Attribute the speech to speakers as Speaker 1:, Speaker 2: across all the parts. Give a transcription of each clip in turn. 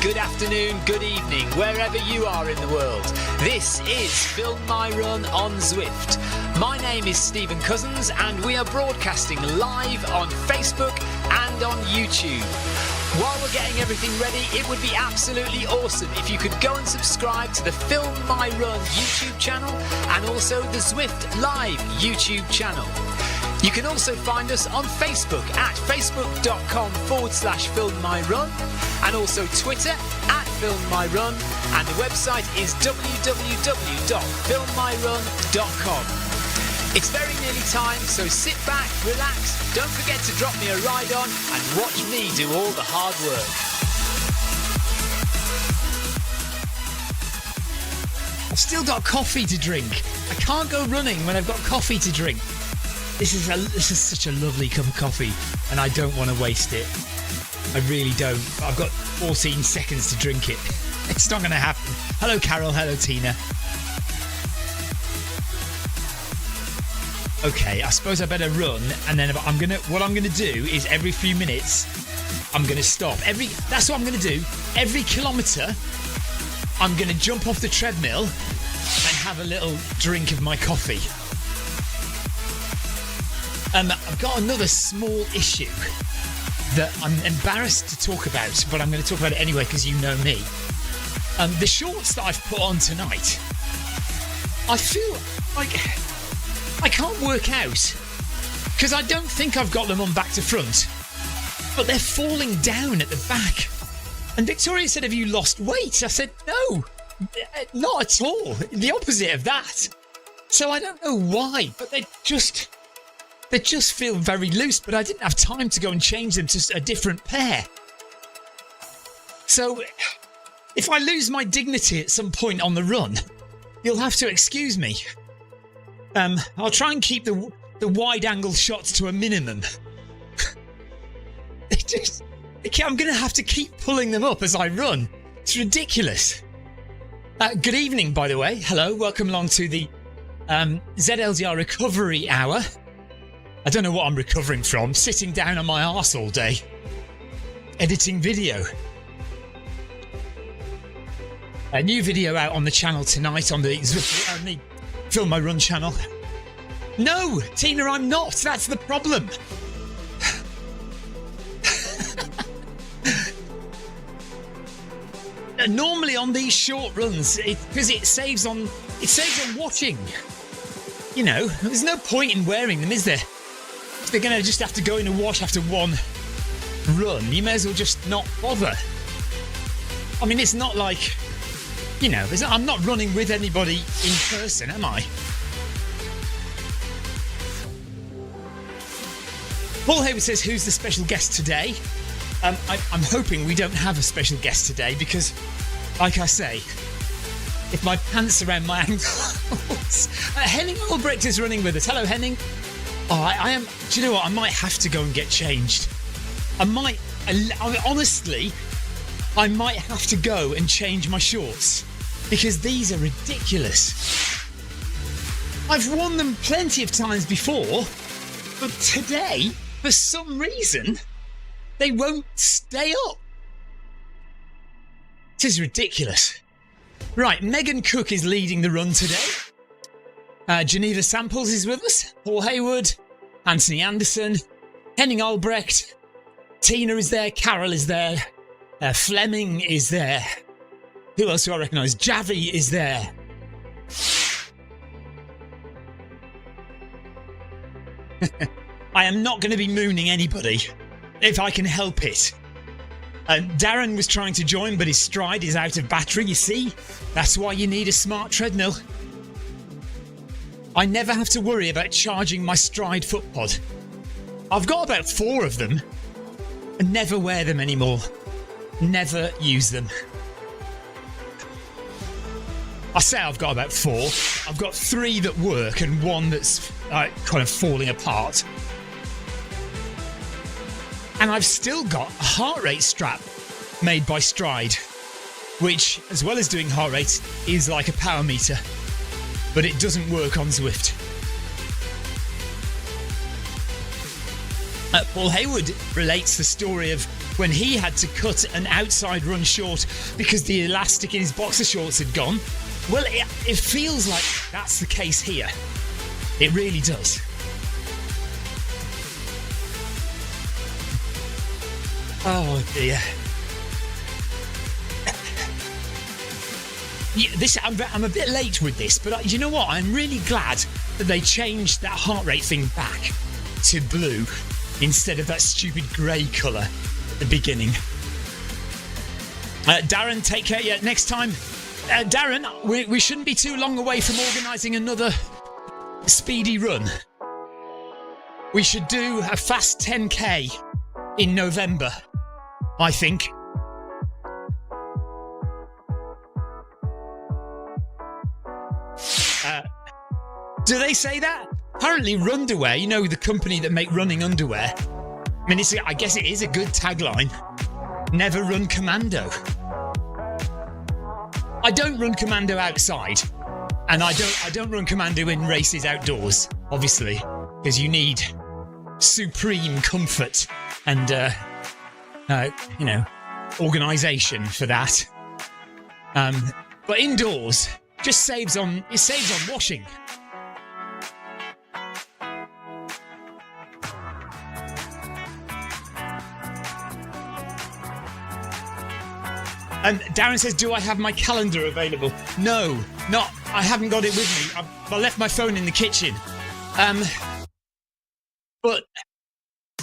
Speaker 1: good afternoon, good evening, wherever you are in the world. This is Film My Run on Zwift. My name is Stephen Cousins and we are broadcasting live on Facebook and on YouTube. While we're getting everything ready, it would be absolutely awesome if you could go and subscribe to the Film My Run YouTube channel and also the Zwift Live YouTube channel. You can also find us on Facebook at facebook.com/filmmyrun and also Twitter at filmmyrun, and the website is www.filmmyrun.com. It's very nearly time, so sit back, relax, don't forget to drop me a ride on and watch me do all the hard work. I've still got coffee to drink. I can't go running when I've got coffee to drink. This is such a lovely cup of coffee and I don't want to waste it. I really don't. I've got 14 seconds to drink it. It's not going to happen. Hello Carol, hello Tina. Okay, I suppose I better run, and then what I'm gonna do is every few minutes I'm gonna stop. That's what I'm gonna do. Every kilometre I'm gonna jump off the treadmill and have a little drink of my coffee. I've got another small issue that I'm embarrassed to talk about, but I'm going to talk about it anyway because you know me. The shorts that I've put on tonight, I feel like I can't work out because I don't think I've got them on back to front, but they're falling down at the back. And Victoria said, "Have you lost weight?" I said, "No, not at all. The opposite of that." So I don't know why, but they just feel very loose, but I didn't have time to go and change them to a different pair. So if I lose my dignity at some point on the run, you'll have to excuse me. I'll try and keep the wide-angle shots to a minimum. I'm going to have to keep pulling them up as I run. It's ridiculous. Good evening, by the way. Hello, welcome along to the ZLDR Recovery Hour. I don't know what I'm recovering from. Sitting down on my arse all day, editing video. A new video out on the channel tonight on the Film My Run channel. No, Tina, I'm not. That's the problem. Normally on these short runs, because it saves on watching. You know, there's no point in wearing them, is there? If they're going to just have to go in a wash after one run, you may as well just not bother. I mean, it's not like, you know, I'm not running with anybody in person, am I? Paul Hayward says, "Who's the special guest today?" I'm hoping we don't have a special guest today because, like I say, if my pants around my ankles... Henning Albrecht is running with us. Hello, Henning. Oh, I am... Do you know what? I might have to go and get changed. Honestly, I might have to go and change my shorts because these are ridiculous. I've worn them plenty of times before, but today, for some reason, they won't stay up. It is ridiculous. Right, Megan Cook is leading the run today. Geneva Samples is with us. Paul Hayward, Anthony Anderson, Henning Albrecht, Tina is there, Carol is there, Fleming is there. Who else do I recognise? Javi is there. I am not going to be mooning anybody if I can help it. Darren was trying to join, but his stride is out of battery, you see? That's why you need a smart treadmill. I never have to worry about charging my stride foot pod. I've got about 4 of them and never wear them anymore. Never use them. I say I've got about 4. I've got 3 that work and 1 that's kind of falling apart. And I've still got a heart rate strap made by Stride, which, as well as doing heart rate, is like a power meter, but it doesn't work on Zwift. Paul Hayward relates the story of when he had to cut an outside run short because the elastic in his boxer shorts had gone. Well, it feels like that's the case here. It really does. Oh dear. Yeah, I'm a bit late with this, but you know what? I'm really glad that they changed that heart rate thing back to blue instead of that stupid grey colour at the beginning. Darren, take care. Yeah, next time. Darren, we shouldn't be too long away from organising another speedy run. We should do a fast 10k in November, I think. Do they say that? Apparently Runderwear, you know, the company that make running underwear. I mean, I guess it is a good tagline. Never run commando. I don't run commando outside, and I don't run commando in races outdoors, obviously, because you need supreme comfort and organisation for that. But indoors just saves on washing. And Darren says, do I have my calendar available? No, not. I haven't got it with me. I left my phone in the kitchen. But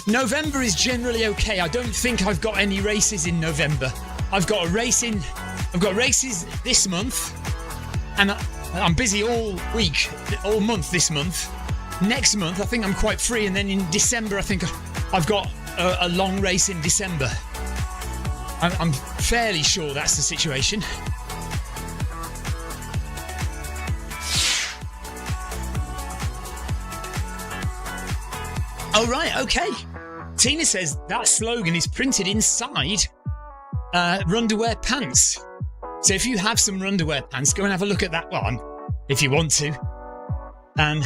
Speaker 1: November is generally okay. I don't think I've got any races in November. I've got races this month, and I'm busy all month this month. Next month, I think I'm quite free, and then in December, I think I've got a long race in December. I'm fairly sure that's the situation. Oh, right, okay. Tina says that slogan is printed inside Runderwear pants. So if you have some Runderwear pants, go and have a look at that one, if you want to. And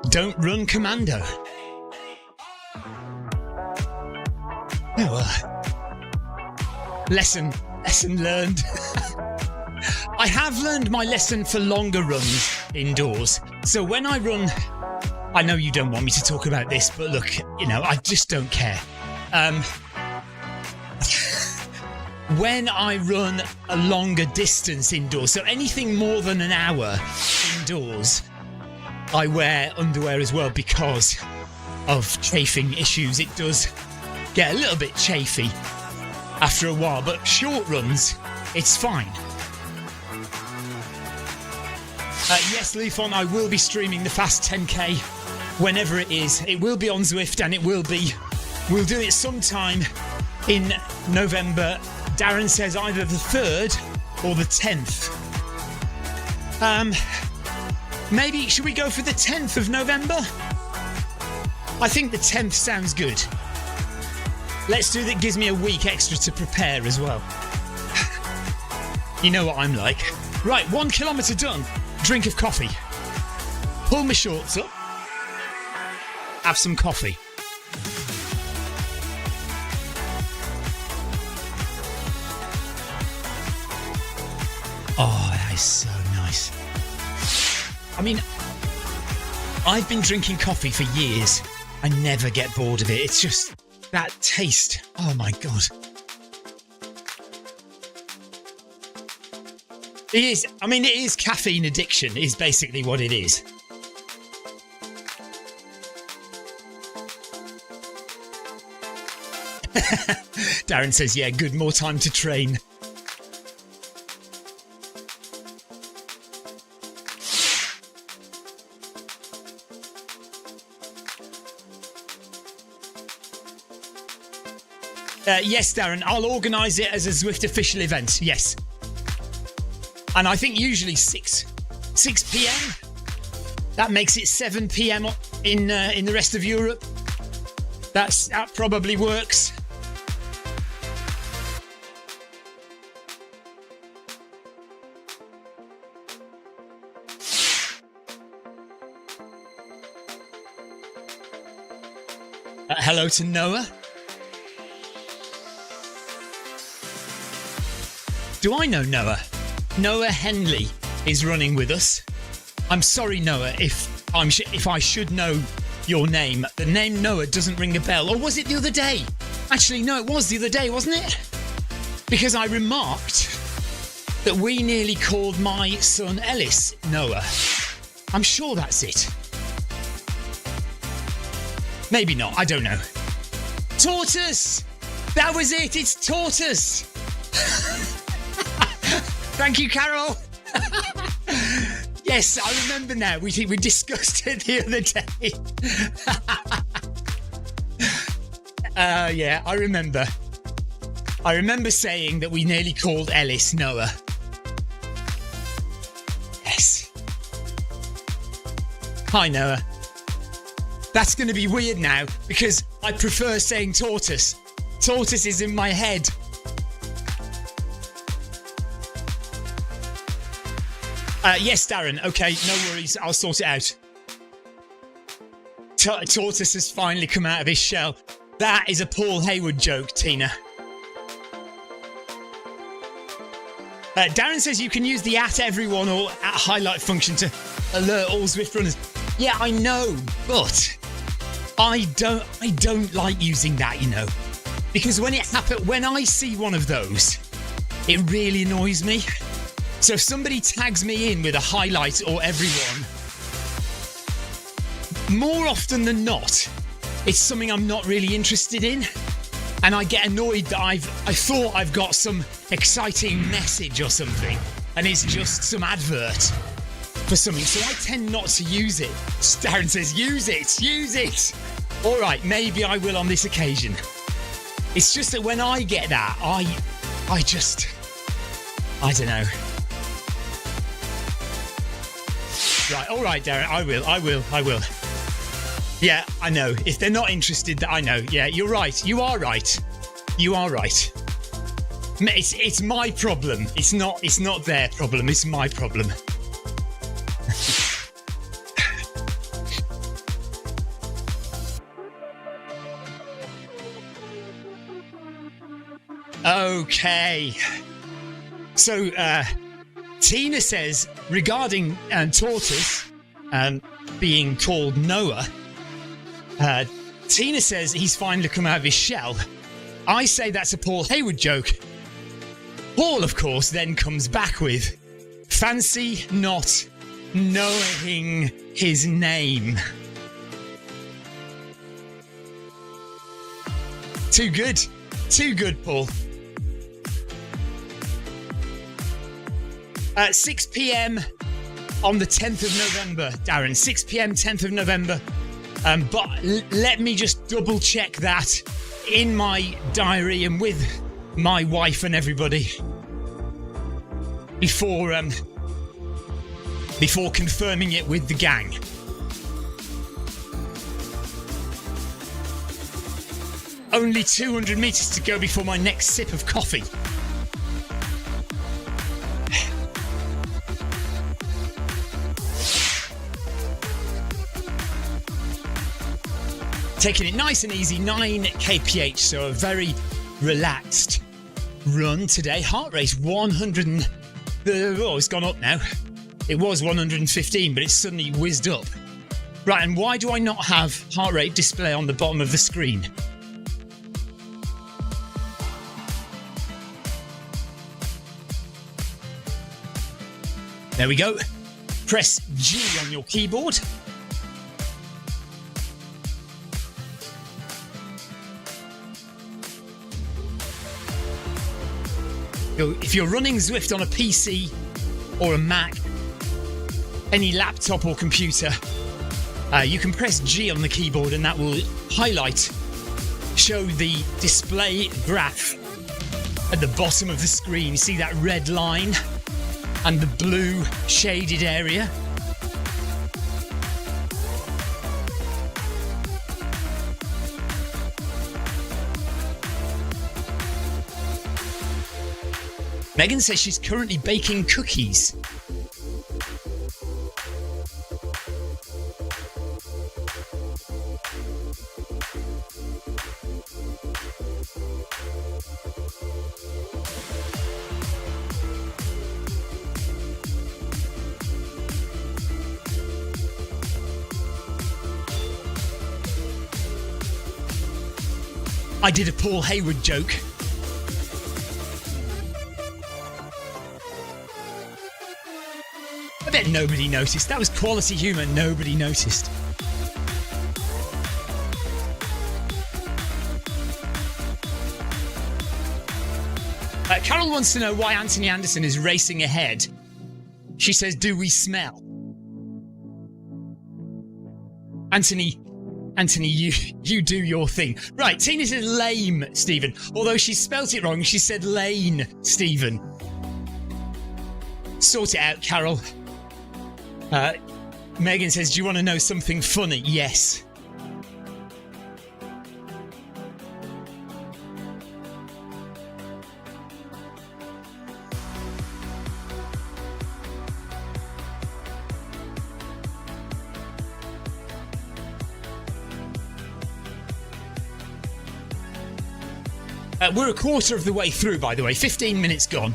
Speaker 1: don't run commando. Oh, well. Lesson learned. I have learned my lesson for longer runs indoors. So when I run, I know you don't want me to talk about this, but look, I just don't care. When I run a longer distance indoors, so anything more than an hour indoors, I wear underwear as well because of chafing issues. It does get a little bit chafy after a while, but short runs, it's fine. Yes, Leafon, I will be streaming the Fast 10k whenever it is. It will be on Zwift, and we'll do it sometime in November. Darren says either the 3rd or the 10th. Maybe, should we go for the 10th of November? I think the 10th sounds good. Let's do that. Gives me a week extra to prepare as well. You know what I'm like. Right, 1 kilometre done. Drink of coffee. Pull my shorts up. Have some coffee. Oh, that is so nice. I mean, I've been drinking coffee for years. I never get bored of it. It's just that taste. Oh my God. It is. I mean, it is caffeine addiction is basically what it is. Darren says, yeah, good, more time to train. Yes, Darren, I'll organise it as a Zwift official event, yes. And I think usually 6 p.m. That makes it 7 p.m. in the rest of Europe. That probably works. hello to Noah. Do I know Noah? Noah Henley is running with us. I'm sorry, Noah, if I should know your name. The name Noah doesn't ring a bell. Or was it the other day? Actually, no, it was the other day, wasn't it? Because I remarked that we nearly called my son Ellis Noah. I'm sure that's it. Maybe not, I don't know. Tortoise! That was it, it's Tortoise! Thank you, Carol. Yes, I remember now. We discussed it the other day. Yeah, I remember. I remember saying that we nearly called Ellis Noah. Yes. Hi, Noah. That's going to be weird now because I prefer saying tortoise. Tortoise is in my head. Yes, Darren. Okay, no worries. I'll sort it out. Tortoise has finally come out of his shell. That is a Paul Hayward joke, Tina. Darren says you can use the @everyone or @highlight function to alert all Zwift runners. Yeah, I know, but I don't like using that, you know, because when I see one of those, it really annoys me. So if somebody tags me in with a highlight or everyone, more often than not, it's something I'm not really interested in. And I get annoyed that I thought I've got some exciting message or something, and it's just some advert for something. So I tend not to use it. Darren says, use it. All right, maybe I will on this occasion. It's just that when I get that, I don't know. Right, all right, Darren, I will. Yeah, I know. If they're not interested, I know. Yeah, you're right. You are right. It's my problem. It's not their problem. It's my problem. Okay. So, Tina says, regarding Tortoise being called Noah, Tina says he's finally come out of his shell. I say that's a Paul Hayward joke. Paul, of course, then comes back with, fancy not knowing his name. Too good, Paul. 6 p.m. on the 10th of November, Darren. 6 p.m, 10th of November. But let me just double check that in my diary and with my wife and everybody before confirming it with the gang. Only 200 meters to go before my next sip of coffee. Taking it nice and easy, 9 kph, so a very relaxed run today. Heart rate 100 it's gone up now. It was 115, but it's suddenly whizzed up. Right, and why do I not have heart rate display on the bottom of the screen? There we go. Press G on your keyboard. If you're running Zwift on a PC or a Mac, any laptop or computer, you can press G on the keyboard and that will show the display graph at the bottom of the screen. You see that red line and the blue shaded area? Megan says she's currently baking cookies. I did a Paul Hayward joke. I bet nobody noticed. That was quality humour. Nobody noticed. Carol wants to know why Anthony Anderson is racing ahead. She says, do we smell? Anthony, you do your thing. Right, Tina says lame, Stephen. Although she spelt it wrong, she said lane, Stephen. Sort it out, Carol. Megan says, do you want to know something funny? Yes. We're a quarter of the way through, by the way. 15 minutes gone.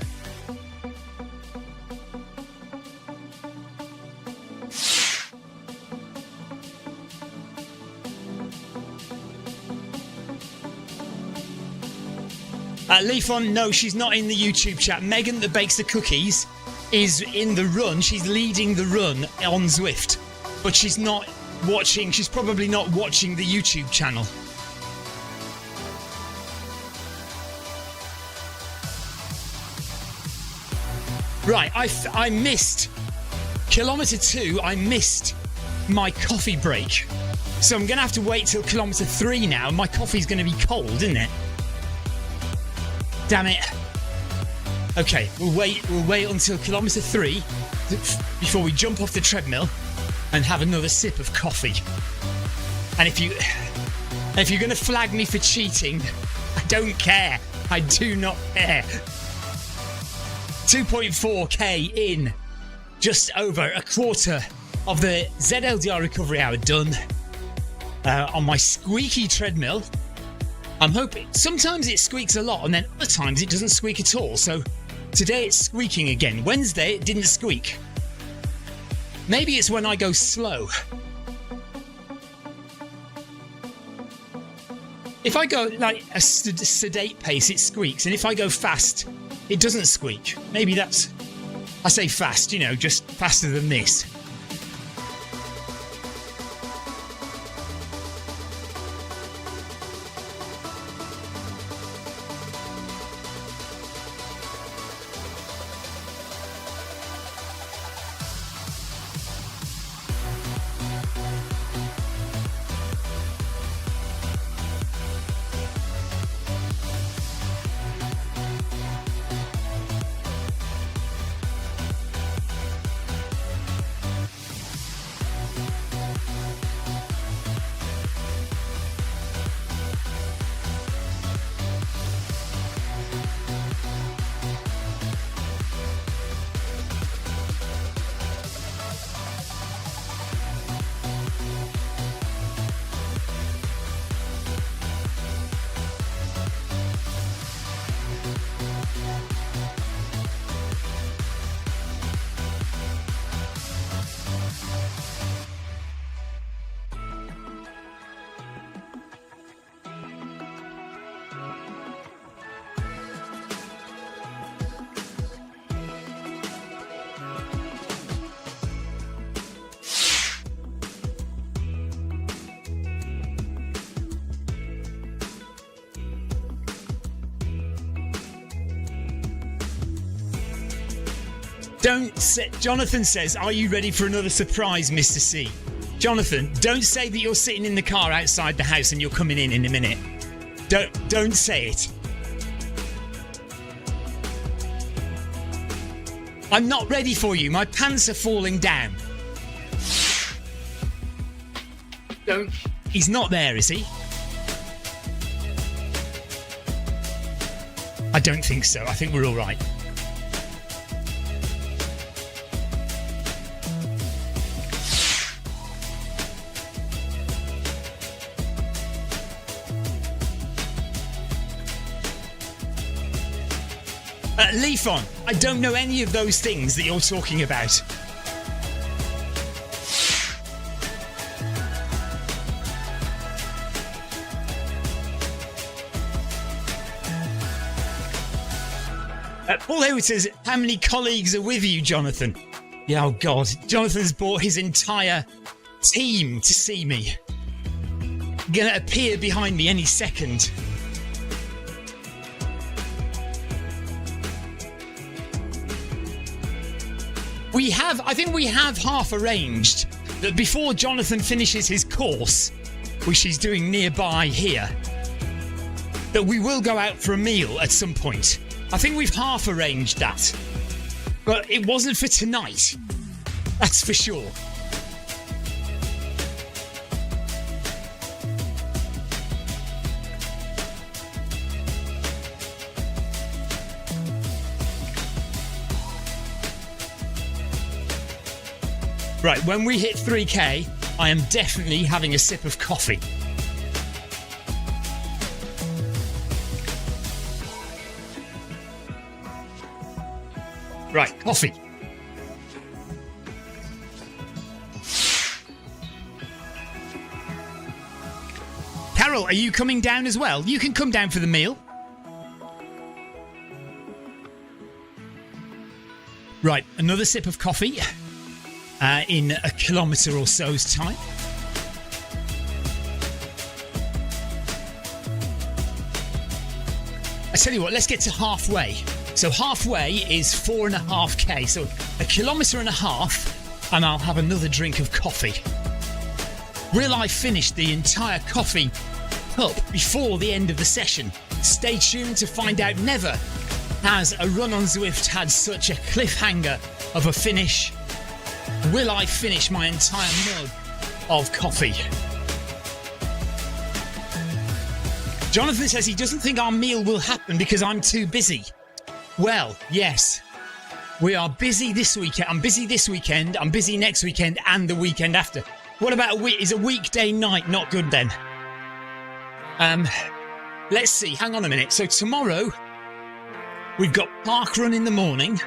Speaker 1: Leaf on, no, she's not in the YouTube chat. Megan that bakes the cookies is in the run. She's leading the run on Zwift. But she's not watching, she's probably not watching the YouTube channel. Right, I missed kilometre 2. I missed my coffee break, so I'm going to have to wait till kilometre 3 now. My coffee's going to be cold, isn't it? Damn it. Okay, we'll wait until kilometre 3 before we jump off the treadmill and have another sip of coffee. And if you're going to flag me for cheating, I don't care. I do not care. 2.4k in, just over a quarter of the ZLDR recovery hour done on my squeaky treadmill. I'm hoping, sometimes it squeaks a lot and then other times it doesn't squeak at all, so today it's squeaking again. Wednesday it didn't squeak. Maybe it's when I go slow. If I go like a sedate pace, it squeaks, and if I go fast, it doesn't squeak. Maybe that's... I say fast, you know, just faster than this. Jonathan says, are you ready for another surprise, Mr. C? Jonathan, don't say that you're sitting in the car outside the house and you're coming in a minute. Don't say it. I'm not ready for you. My pants are falling down. He's not there, is he? I don't think so. I think we're all right. Leafon, I don't know any of those things that you're talking about. Paul Hayward says, how many colleagues are with you, Jonathan? Yeah, oh God. Jonathan's brought his entire team to see me. Gonna appear behind me any second. I think we have half arranged that before Jonathan finishes his course, which he's doing nearby here, that we will go out for a meal at some point. I think we've half arranged that. But it wasn't for tonight. That's for sure. Right, when we hit 3K, I am definitely having a sip of coffee. Right, coffee. Carol, are you coming down as well? You can come down for the meal. Right, another sip of coffee. In a kilometre or so's time. I tell you what, let's get to halfway. So halfway is 4.5k. So a kilometre and a half, and I'll have another drink of coffee. Will I finish the entire coffee cup before the end of the session? Stay tuned to find out. Never has a run on Zwift had such a cliffhanger of a finish. Will I finish my entire mug of coffee? Jonathan says he doesn't think our meal will happen because I'm too busy. Well, yes. We are busy this weekend. I'm busy this weekend. I'm busy next weekend and the weekend after. What about a week? Is a weekday night not good then? Let's see. Hang on a minute. So tomorrow, we've got park run in the morning.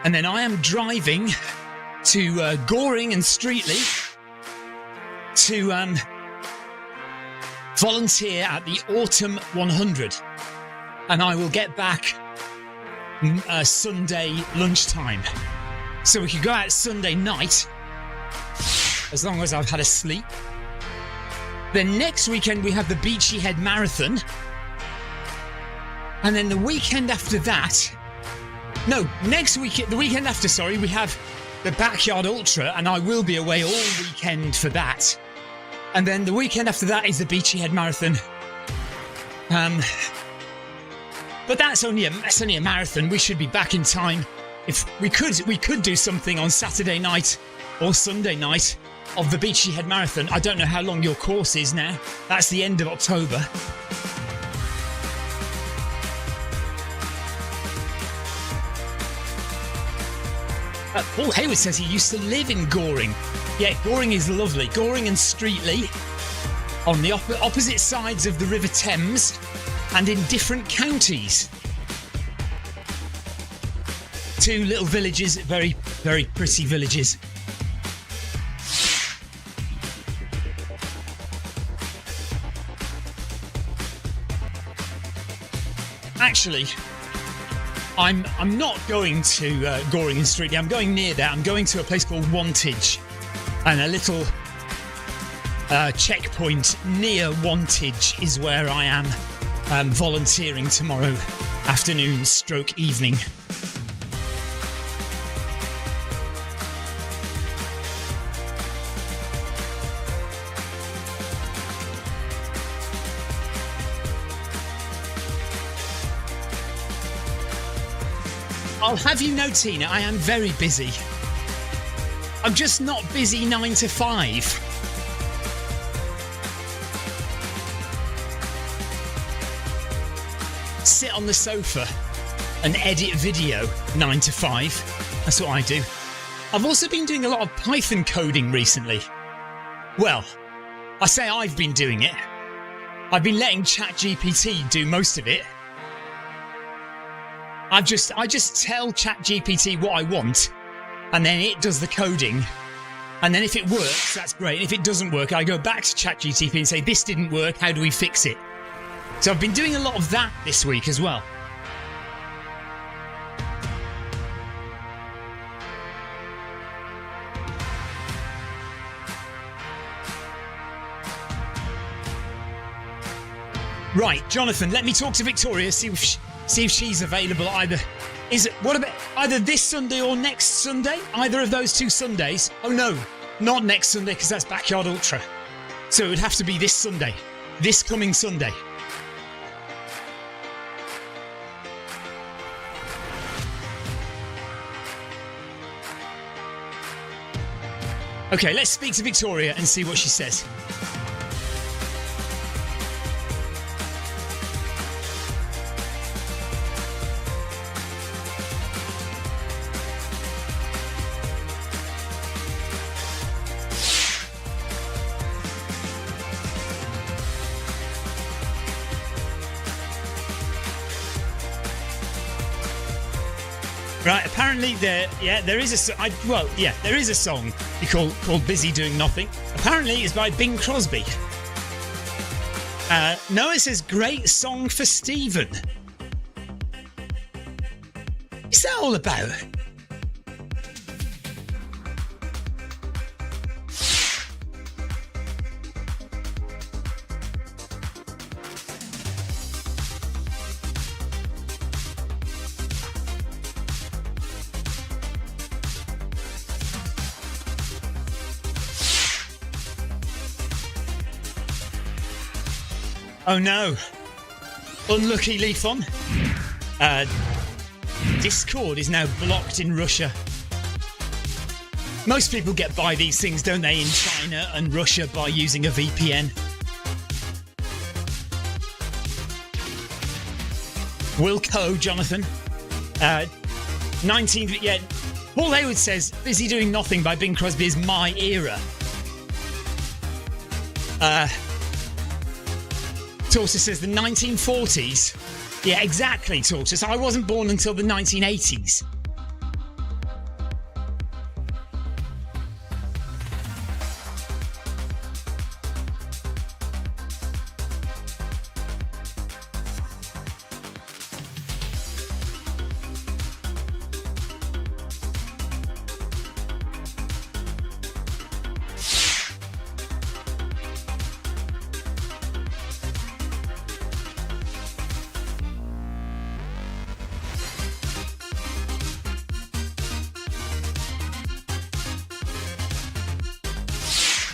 Speaker 1: And then I am driving to Goring and Streatley to volunteer at the Autumn 100, and I will get back Sunday lunchtime, so we could go out Sunday night as long as I've had a sleep. Then next weekend we have the Beachy Head Marathon, and then the weekend after that, no, next week, the weekend after, sorry, we have the Backyard Ultra, and I will be away all weekend for that. And then the weekend after that is the Beachy Head Marathon. But that's only a marathon. We should be back in time. If we could do something on Saturday night or Sunday night of the Beachy Head Marathon. I don't know how long your course is now. That's the end of October. Paul Hayward says he used to live in Goring. Yeah, Goring is lovely. Goring and Streatley on the opposite sides of the River Thames and in different counties. Two little villages, very, very pretty villages. Actually, I'm not going to Goring and Streatley. I'm going near there. I'm going to a place called Wantage, and a little checkpoint near Wantage is where I am volunteering tomorrow afternoon / evening. I'll have you know, Tina, I am very busy. I'm just not busy 9 to 5. Sit on the sofa and edit video 9 to 5. That's what I do. I've also been doing a lot of Python coding recently. Well, I say I've been doing it. I've been letting ChatGPT do most of it. I just tell ChatGPT what I want, and then it does the coding. And then if it works, that's great. And if it doesn't work, I go back to ChatGPT and say, this didn't work, how do we fix it? So I've been doing a lot of that this week as well. Right, Jonathan, let me talk to Victoria, see if she's available either. What about either this Sunday or next Sunday? Either of those 2 Sundays? Oh no, not next Sunday because that's Backyard Ultra. So it would have to be this Sunday, this coming Sunday. Okay, let's speak to Victoria and see what she says. Right, apparently there is a song called Busy Doing Nothing. Apparently it's by Bing Crosby. Noah says, great song for Stephen. What's that all about? Oh no. Unlucky Leafon. Discord is now blocked in Russia. Most people get by these things, don't they, in China and Russia by using a VPN. Wilco, Jonathan. 19th, yeah. Paul Hayward says, Busy Doing Nothing by Bing Crosby is my era. Tortoise says the 1940s. Yeah, exactly, Tortoise. I wasn't born until the 1980s.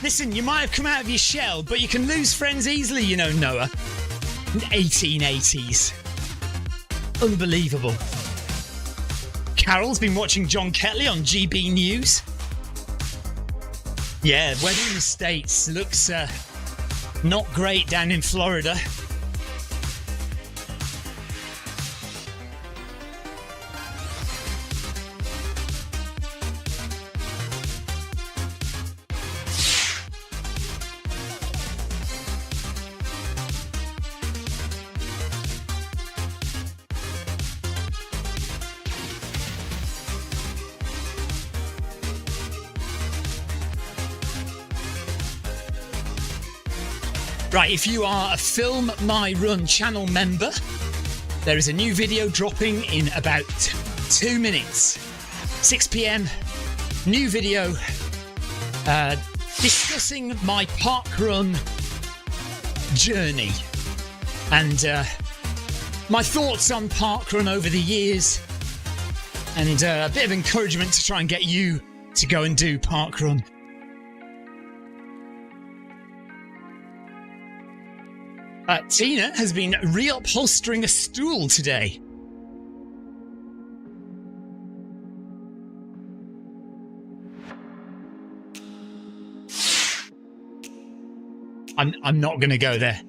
Speaker 1: Listen, you might have come out of your shell, but you can lose friends easily, you know, Noah. 1880s. Unbelievable. Carol's been watching John Ketley on GB News. Yeah, weather in the States looks not great down in Florida. Right, if you are a Film My Run channel member, there is a new video dropping in about 2 minutes. 6 p.m, new video discussing my parkrun journey and my thoughts on parkrun over the years, and a bit of encouragement to try and get you to go and do parkrun. Tina has been reupholstering a stool today. I'm not going to go there.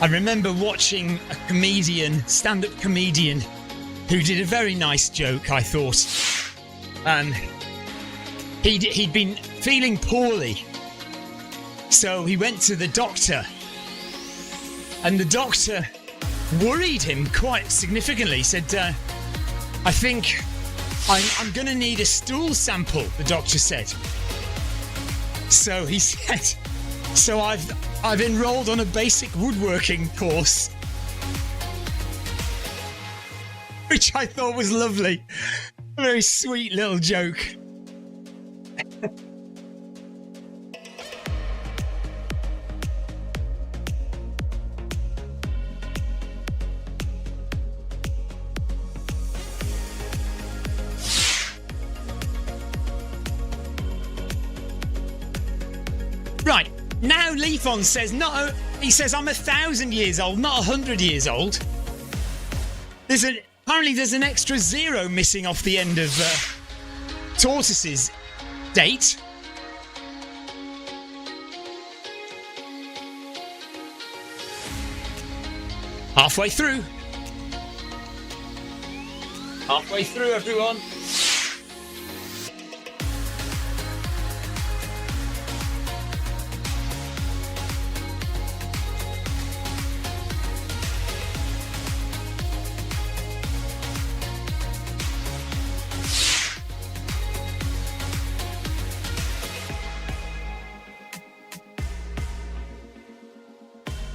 Speaker 1: I remember watching a comedian, stand-up comedian, who did a very nice joke, I thought. He'd been feeling poorly, so he went to the doctor, and the doctor worried him quite significantly. He said, I think I'm going to need a stool sample, the doctor said. So he said, so I've enrolled on a basic woodworking course, which I thought was lovely. A very sweet little joke. Right, now Leafon says, no, he says, I'm 1,000 years old, not 100 years old. Apparently there's an extra 0 missing off the end of Tortoise's date. Halfway through. Halfway through, everyone.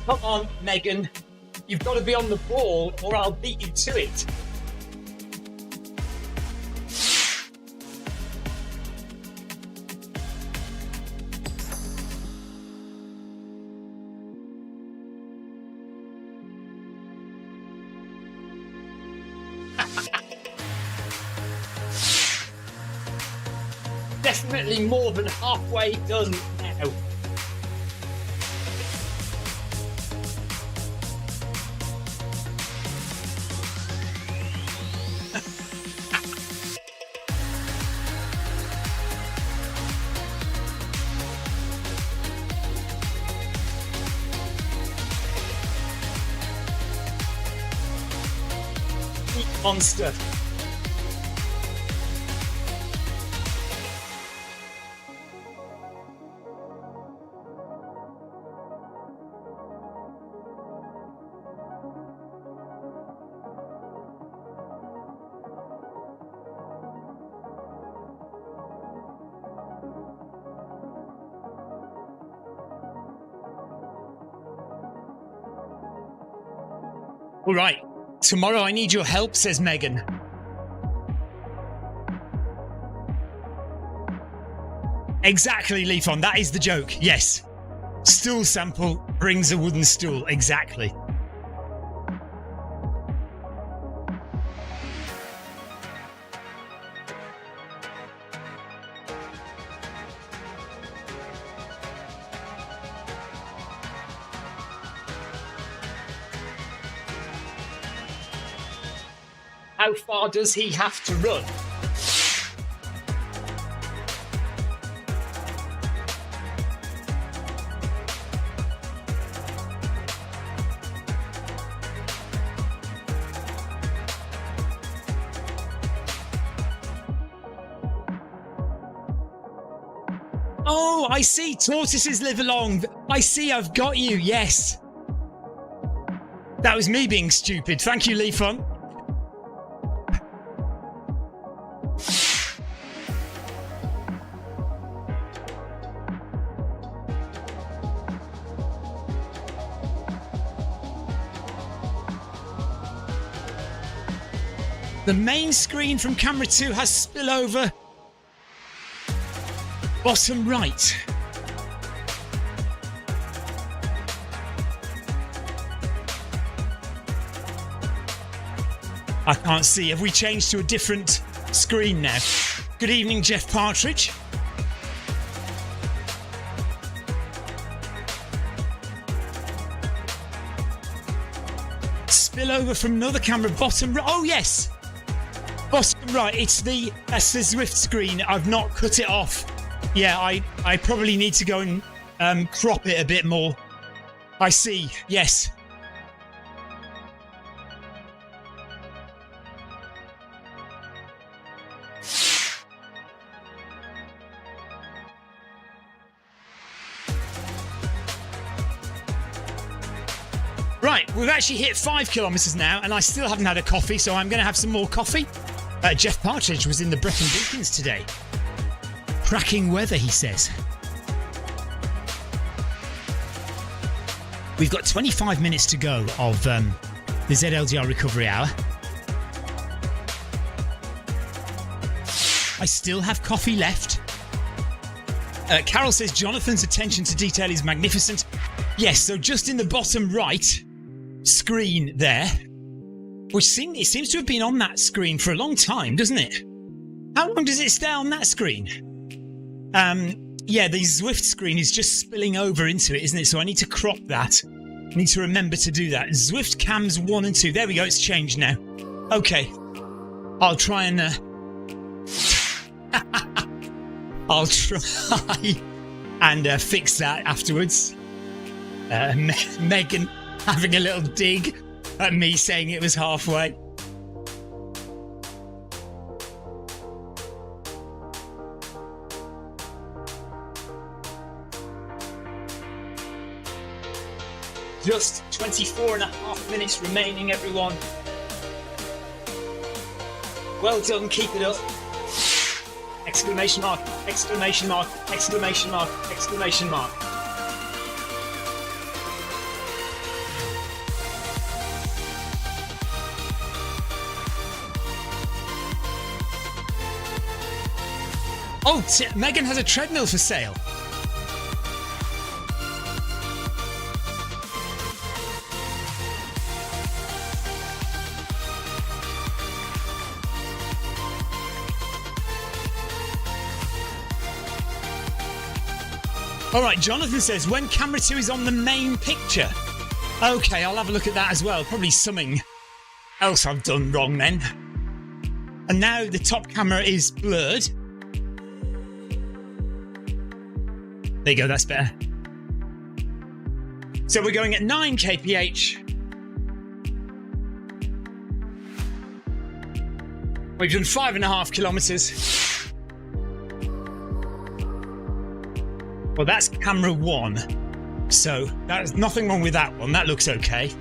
Speaker 1: Come on, Megan. You've got to be on the ball or I'll beat you to it. Definitely more than halfway done now. Monster. All right. Tomorrow I need your help, says Megan. Exactly, Leafon. That is the joke. Yes. Stool sample brings a wooden stool. Exactly. How far does he have to run? Oh, I see. Tortoises live along. I see. I've got you. Yes. That was me being stupid. Thank you, Leafon. The main screen from camera 2 has spillover. Bottom right. I can't see. Have we changed to a different screen now? Good evening, Jeff Partridge. Spillover from another camera. Bottom right. Oh, yes. Bottom right, that's the Zwift screen. I've not cut it off. Yeah, I probably need to go and crop it a bit more. I see, yes. Right, we've actually hit 5 kilometres now, and I still haven't had a coffee, so I'm going to have some more coffee. Jeff Partridge was in the Brecon Beacons today. Cracking weather, he says. We've got 25 minutes to go of the ZLDR recovery hour. I still have coffee left. Carol says Jonathan's attention to detail is magnificent. Yes, so just in the bottom right screen there, which it seems to have been on that screen for a long time, doesn't it? How long does it stay on that screen? Yeah, the Zwift screen is just spilling over into it, isn't it? So I need to crop that. I need to remember to do that. Zwift cams 1 and 2. There we go, it's changed now. Okay. I'll try and... I'll try and fix that afterwards. Megan having a little dig at me saying it was halfway. Just 24 and a half minutes remaining, everyone. Well done, keep it up. Exclamation mark, exclamation mark, exclamation mark, exclamation mark. Oh, Megan has a treadmill for sale. All right, Jonathan says, when camera 2 is on the main picture. Okay, I'll have a look at that as well. Probably something else I've done wrong then. And now the top camera is blurred. There you go, that's better. So we're going at 9 kph. We've done 5.5 kilometres. Well, that's camera 1. So there's nothing wrong with that one. That looks okay.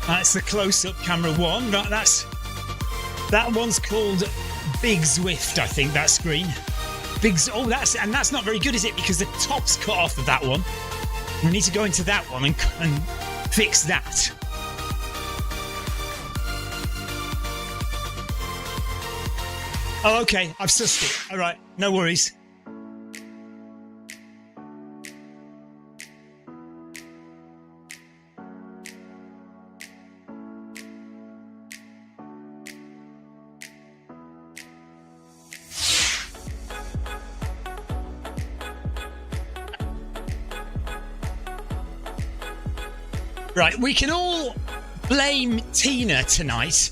Speaker 1: That's the close-up camera 1. Right, that one's called Big Zwift, I think, that screen. That's not very good, is it? Because the top's cut off of that one. We need to go into that one and fix that. Oh, okay, I've sussed it. All right, no worries. Right, we can all blame Tina tonight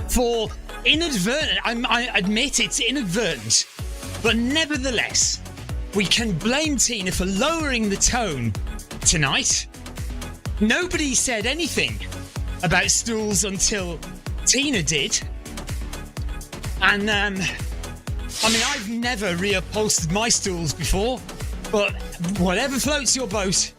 Speaker 1: for inadvertent. I admit it's inadvertent, but nevertheless, we can blame Tina for lowering the tone tonight. Nobody said anything about stools until Tina did. And, I mean, I've never reupholstered my stools before, but whatever floats your boat.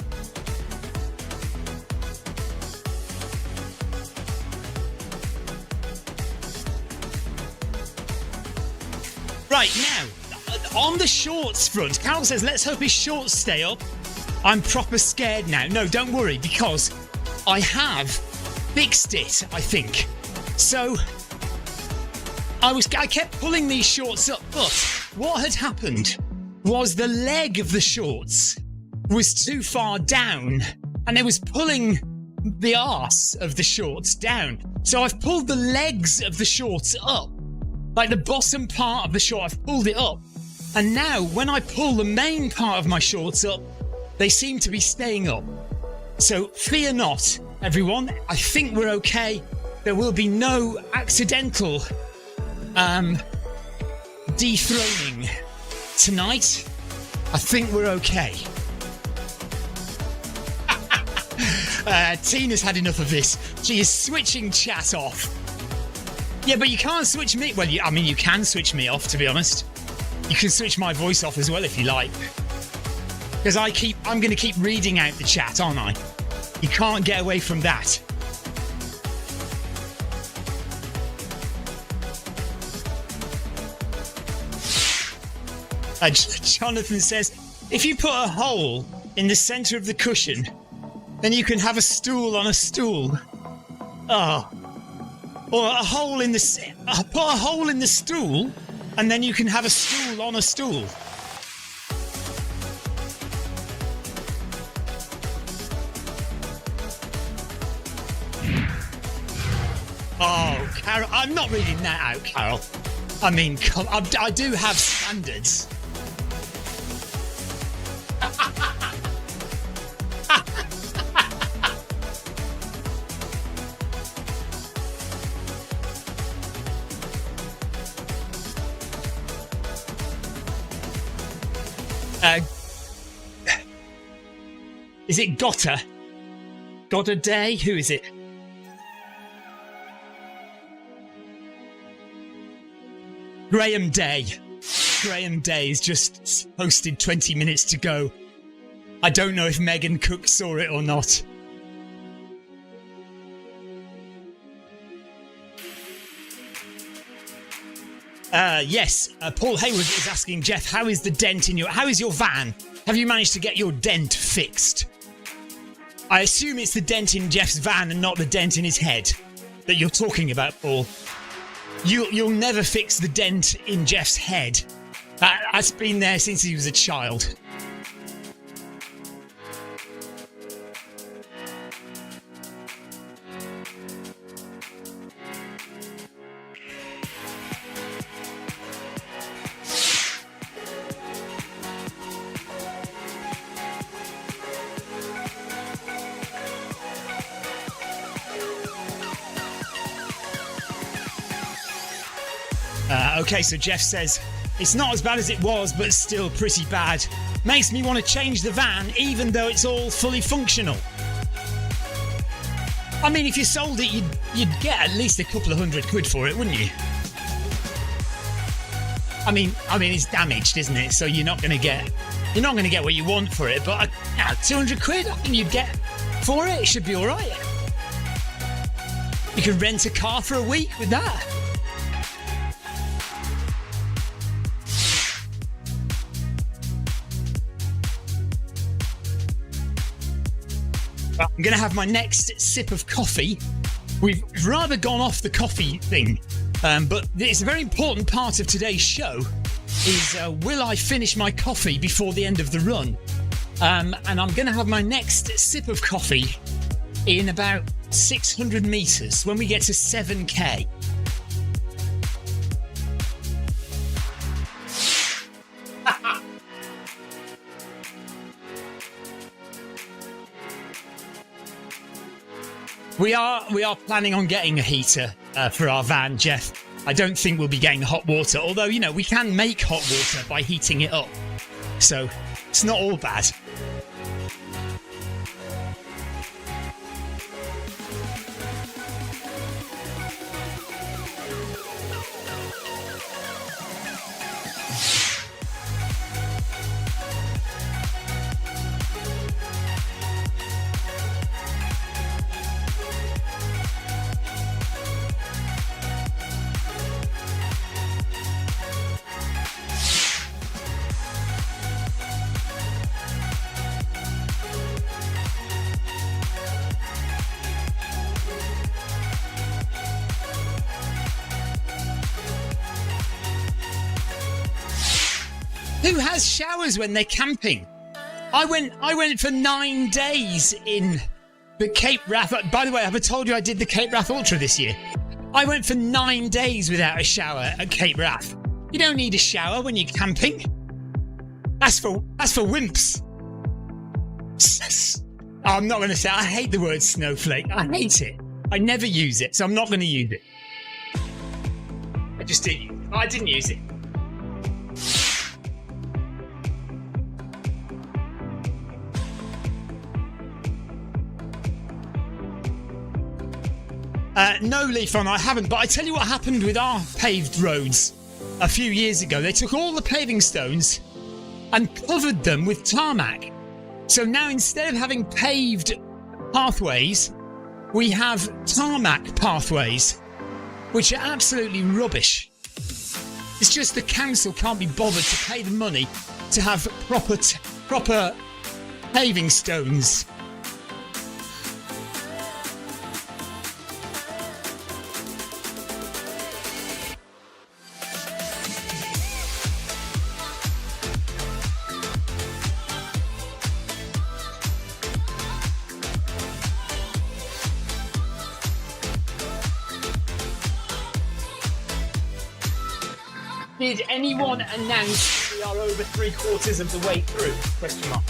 Speaker 1: Right, now, on the shorts front, Carol says, let's hope his shorts stay up. I'm proper scared now. No, don't worry, because I have fixed it, I think. So, I kept pulling these shorts up, but what had happened was the leg of the shorts was too far down, and it was pulling the arse of the shorts down. So I've pulled the legs of the shorts up. Like the bottom part of the short, I've pulled it up. And now when I pull the main part of my shorts up, they seem to be staying up. So fear not, everyone. I think we're okay. There will be no accidental dethroning tonight. I think we're okay. Tina's had enough of this. She is switching chat off. Yeah, but you can't switch me. Well, you can switch me off, to be honest. You can switch my voice off as well if you like. Because I'm going to keep reading out the chat, aren't I? You can't get away from that. Jonathan says, if you put a hole in the centre of the cushion, then you can have a stool on a stool. Oh. Or a hole in the... put a hole in the stool, and then you can have a stool on a stool. Oh, Carol, I'm not reading that out, Carol. I mean, I do have standards. Is it Gotta? Gotta Day? Who is it? Graham Day. Graham Day is just posted 20 minutes to go. I don't know if Megan Cook saw it or not. Yes, Paul Hayward is asking Jeff, how is your van? Have you managed to get your dent fixed? I assume it's the dent in Jeff's van and not the dent in his head that you're talking about, Paul. You'll never fix the dent in Jeff's head. That's been there since he was a child. Okay, so Jeff says, it's not as bad as it was, but still pretty bad. Makes me want to change the van, even though it's all fully functional. I mean, if you sold it, you'd get at least a couple of £100 for it, wouldn't you? I mean, it's damaged, isn't it? So you're not going to get what you want for it. But £200, I think you'd get for it. It should be all right. You could rent a car for a week with that. I'm going to have my next sip of coffee. We've rather gone off the coffee thing, but it's a very important part of today's show is will I finish my coffee before the end of the run? And I'm going to have my next sip of coffee in about 600 metres when we get to 7k. We are planning on getting a heater for our van, Jeff. I don't think we'll be getting hot water, although, you know, we can make hot water by heating it up. So it's not all bad. Who has showers when they're camping? I went for 9 days in the Cape Wrath. By the way, have I told you I did the Cape Wrath Ultra this year? I went for 9 days without a shower at Cape Wrath. You don't need a shower when you're camping. That's for wimps. I'm not going to say. I hate the word snowflake. I hate it. I never use it, so I'm not going to use it. I just didn't. I didn't use it. No, Leafon, I haven't. But I tell you what happened with our paved roads a few years ago. They took all the paving stones and covered them with tarmac. So now instead of having paved pathways, we have tarmac pathways, which are absolutely rubbish. It's just the council can't be bothered to pay the money to have proper paving stones. Did anyone announce we are over 3/4 of the way through? Question mark.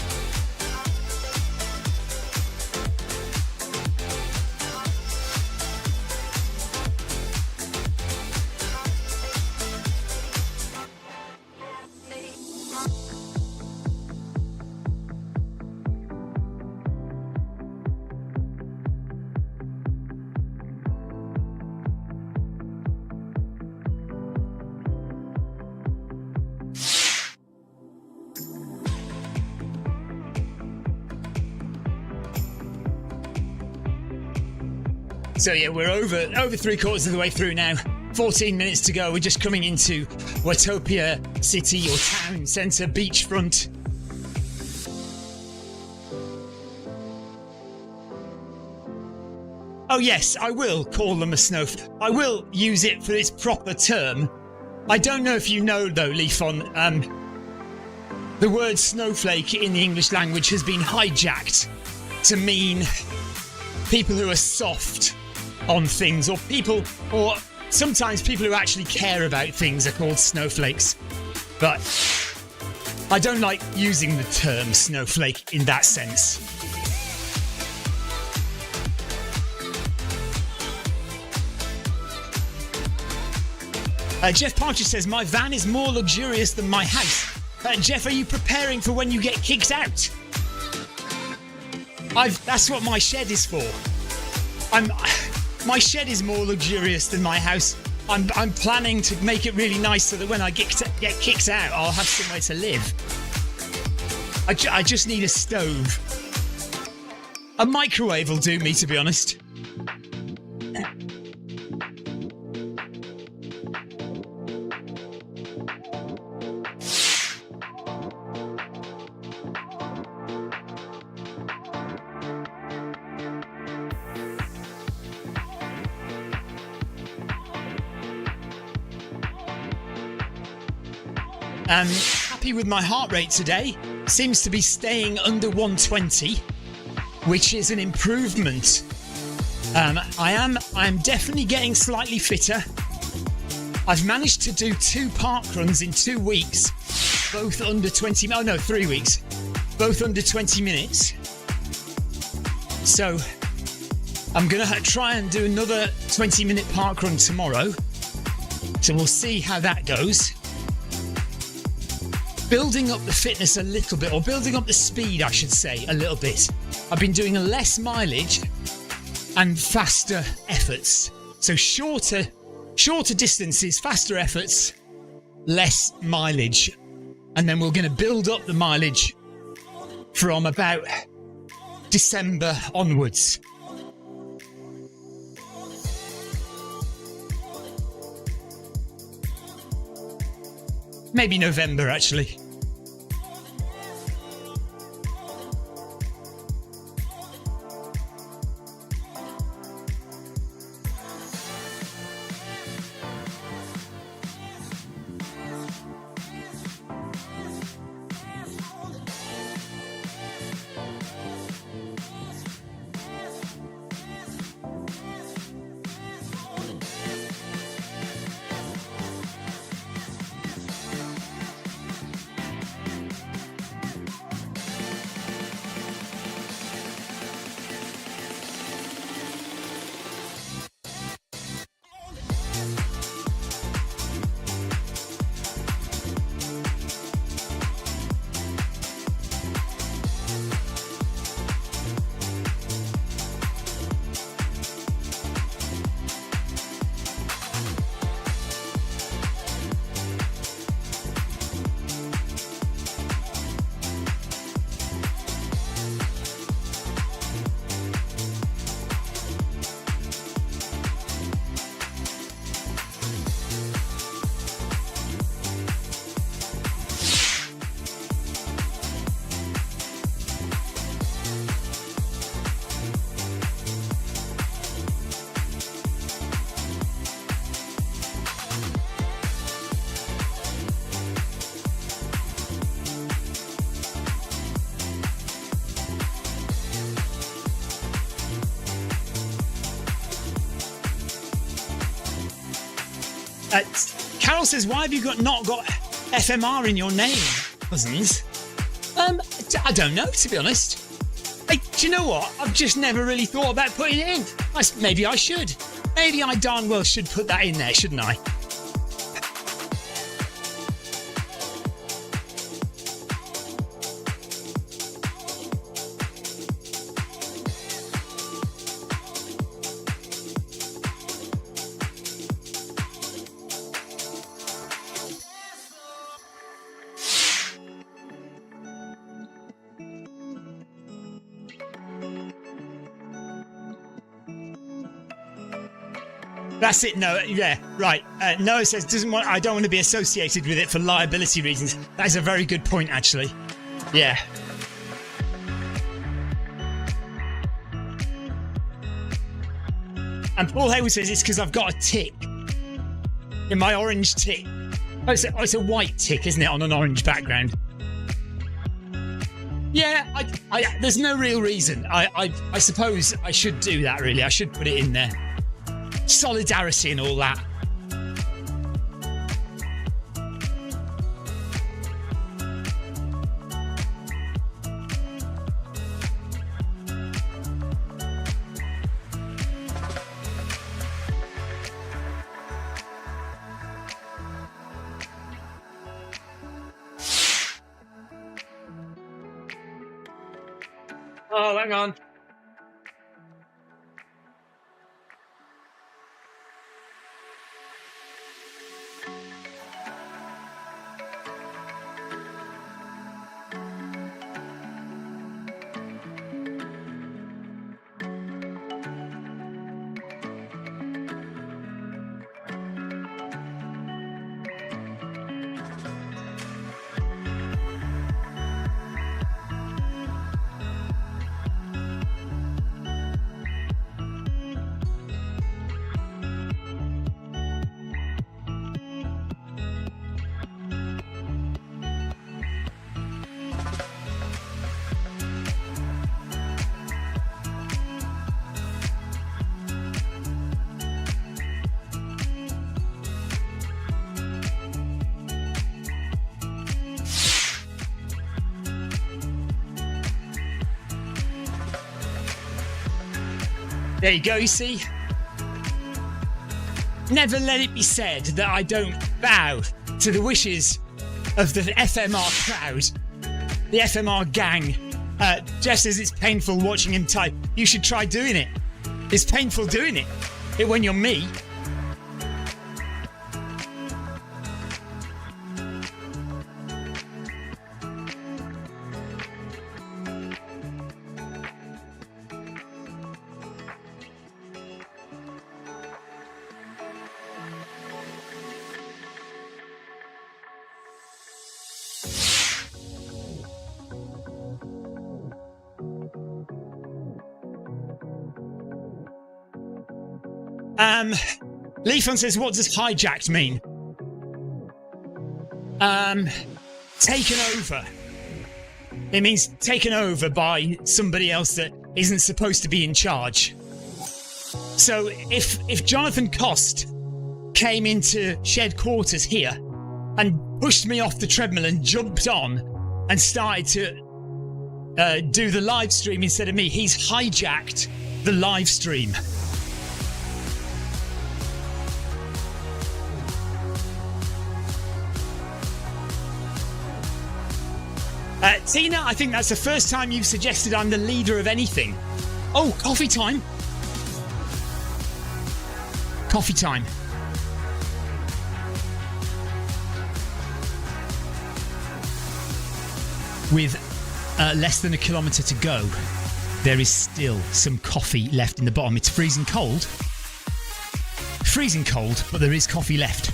Speaker 1: So yeah, we're over 3/4 of the way through now. 14 minutes to go. We're just coming into Watopia city or town centre beachfront. Oh yes, I will call them a snowflake. I will use it for its proper term. I don't know if you know though, Leafon, the word snowflake in the English language has been hijacked to mean people who are soft on things, or sometimes people who actually care about things are called snowflakes. But I don't like using the term snowflake in that sense. Jeff Parcher says, my van is more luxurious than my house. Jeff, are you preparing for when you get kicked out? That's what my shed is for. My shed is more luxurious than my house. I'm planning to make it really nice so that when I get kicked out, I'll have somewhere to live. I just need a stove. A microwave will do me, to be honest. Happy with my heart rate today. Seems to be staying under 120, which is an improvement. I am definitely getting slightly fitter. I've managed to do 2 park runs in 2 weeks, both under 20. Oh no, 3 weeks, both under 20 minutes. So I'm gonna try and do another 20-minute park run tomorrow. So we'll see how that goes. Building up the fitness a little bit, or building up the speed, I should say, a little bit. I've been doing less mileage and faster efforts. So shorter distances, faster efforts, less mileage. And then we're going to build up the mileage from about December onwards. Maybe November, actually. Carol says, why have you not got FMR in your name, cousins? I don't know, to be honest. Do you know what? I've just never really thought about putting it in. Maybe I should. Maybe I darn well should put that in there, shouldn't I? That's it, Noah. Yeah, right. Noah says, I don't want to be associated with it for liability reasons. That is a very good point, actually. Yeah. And Paul Hayward says it's because I've got a tick in my orange tick. Oh, it's a white tick, isn't it, on an orange background? Yeah, there's no real reason. I suppose I should do that, really. I should put it in there. Solidarity and all that. Oh, hang on. There you go, you see. Never let it be said that I don't bow to the wishes of the FMR crowd, the FMR gang. Jeff says it's painful watching him type. You should try doing it. It's painful doing it when you're me. Leafon says, what does hijacked mean? Taken over. It means taken over by somebody else that isn't supposed to be in charge. So if Jonathan Cost came into shed quarters here and pushed me off the treadmill and jumped on and started to do the live stream instead of me, he's hijacked the live stream. Tina, I think that's the first time you've suggested I'm the leader of anything. Oh, coffee time. Coffee time. With less than a kilometre to go, there is still some coffee left in the bottom. It's freezing cold. Freezing cold, but there is coffee left.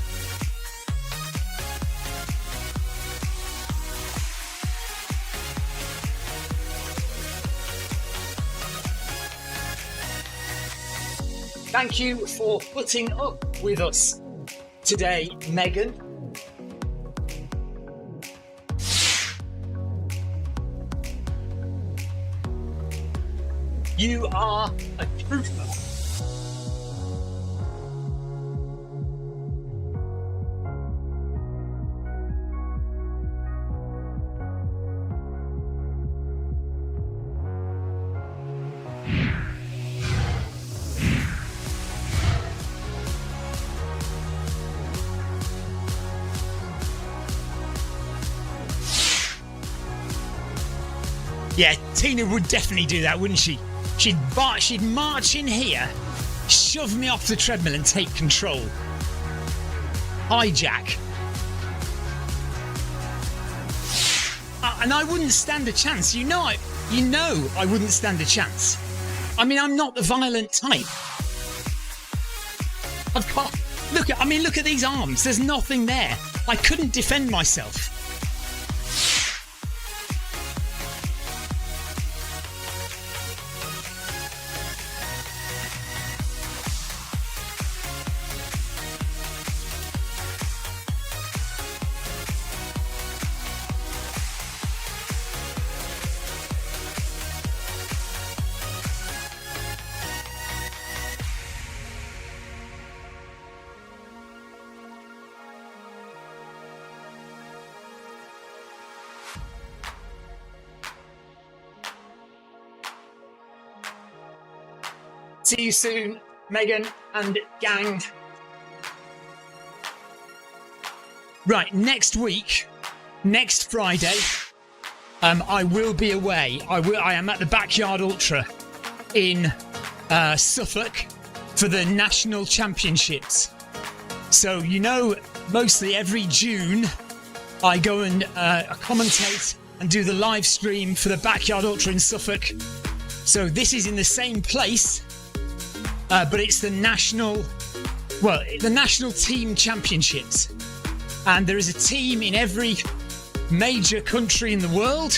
Speaker 1: Thank you for putting up with us today, Megan. You are a trooper. Yeah, Tina would definitely do that, wouldn't she? She'd march in here, shove me off the treadmill and take control. Hijack. And I wouldn't stand a chance. You know I wouldn't stand a chance. I mean, I'm not the violent type. I've got... Look at these arms. There's nothing there. I couldn't defend myself. See you soon, Megan and gang. Right, next week, next Friday, I will be away. I am at the Backyard Ultra in Suffolk for the National Championships. So, mostly every June, I go and commentate and do the live stream for the Backyard Ultra in Suffolk. So this is in the same place. But it's the national team championships. And there is a team in every major country in the world.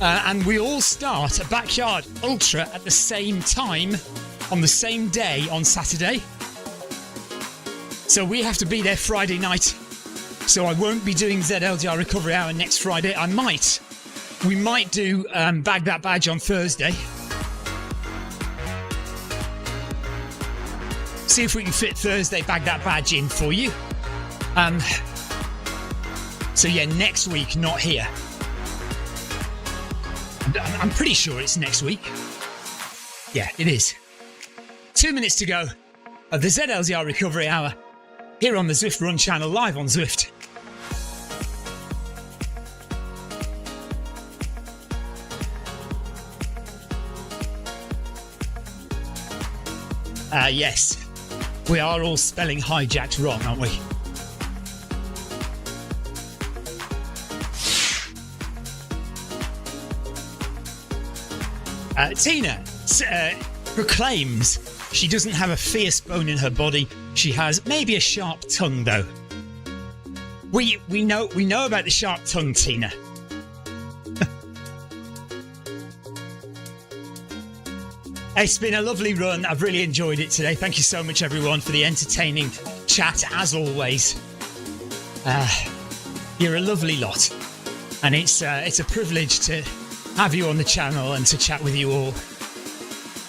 Speaker 1: And we all start a Backyard Ultra at the same time, on the same day, on Saturday. So we have to be there Friday night. So I won't be doing ZLDR Recovery Hour next Friday. We might do Bag That Badge on Thursday. See if we can fit Thursday Bag That Badge in for you. So yeah, next week, not here. I'm pretty sure it's next week. Yeah, it is. 2 minutes to go of the ZLDR Recovery Hour here on the Zwift Run channel, live on Zwift. Yes. We are all spelling hijacked wrong, aren't we? Tina proclaims she doesn't have a fierce bone in her body. She has maybe a sharp tongue, though. We know about the sharp tongue, Tina. It's been a lovely run. I've really enjoyed it today. Thank you so much, everyone, for the entertaining chat, as always. You're a lovely lot. And it's a privilege to have you on the channel and to chat with you all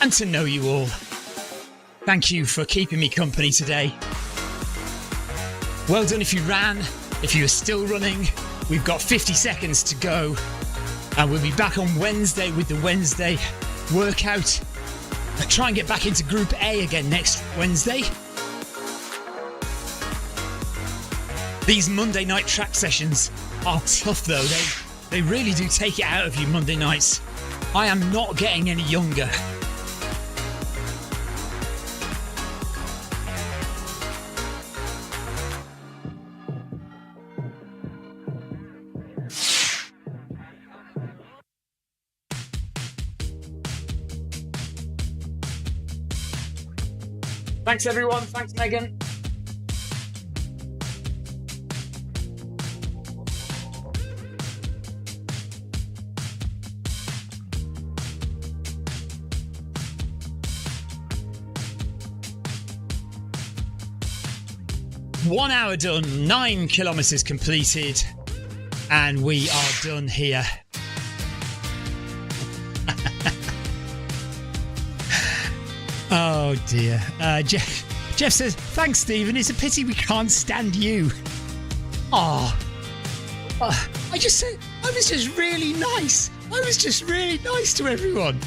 Speaker 1: and to know you all. Thank you for keeping me company today. Well done if you ran. If you are still running, we've got 50 seconds to go. And we'll be back on Wednesday with the Wednesday workout. I'll try and get back into Group A again next Wednesday. These Monday night track sessions are tough though. They really do take it out of you Monday nights. I am not getting any younger. Thanks everyone. Thanks Megan. One hour done, 9 kilometers completed, and we are done here. Oh dear. Jeff says, thanks Stephen, it's a pity we can't stand you. I just said, I was just really nice. I was just really nice to everyone.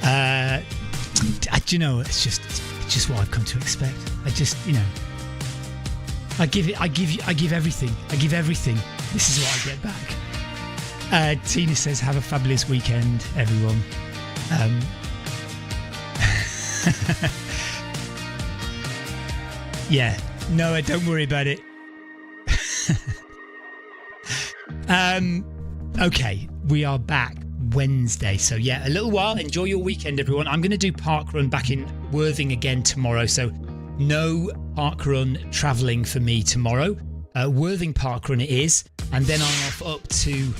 Speaker 1: Do you know, it's just what I've come to expect. I just, I give everything. This is what I get back. Tina says, have a fabulous weekend, everyone. Yeah, Noah, don't worry about it. Okay, we are back Wednesday. So yeah, a little while. Enjoy your weekend, everyone. I'm going to do parkrun back in Worthing again tomorrow. So no parkrun travelling for me tomorrow. Worthing parkrun it is. And then I'm off up to,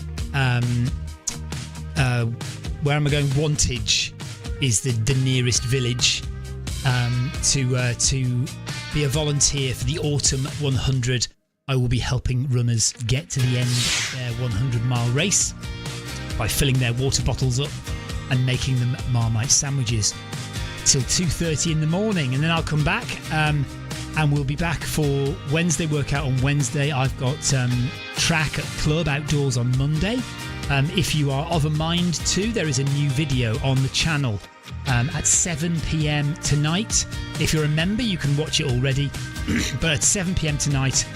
Speaker 1: where am I going? Wantage is the nearest village to be a volunteer for the Autumn 100. I will be helping runners get to the end of their 100-mile race by filling their water bottles up and making them Marmite sandwiches till 2:30 in the morning. And then I'll come back and we'll be back for Wednesday workout on Wednesday. I've got track at Club Outdoors on Monday. If you are of a mind to, there is a new video on the channel at 7 p.m. tonight. If you're a member, you can watch it already. But at 7 p.m. tonight,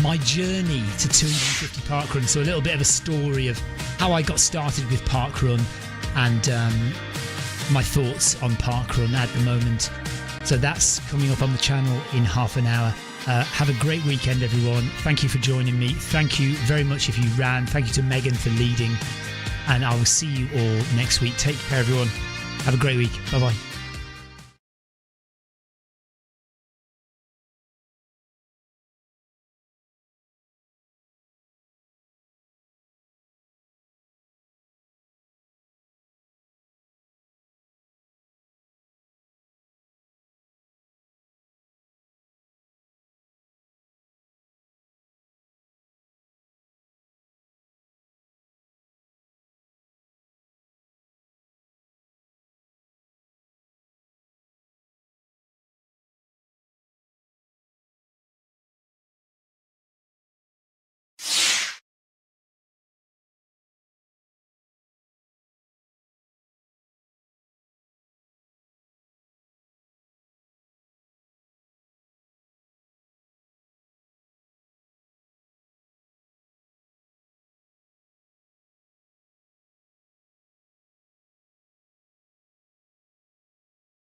Speaker 1: my journey to 250 parkrun. So a little bit of a story of how I got started with parkrun and my thoughts on parkrun at the moment. So that's coming up on the channel in half an hour. Have a great weekend, everyone. Thank you for joining me. Thank you very much if you ran. Thank you to Megan for leading. And I will see you all next week. Take care, everyone. Have a great week. Bye-bye.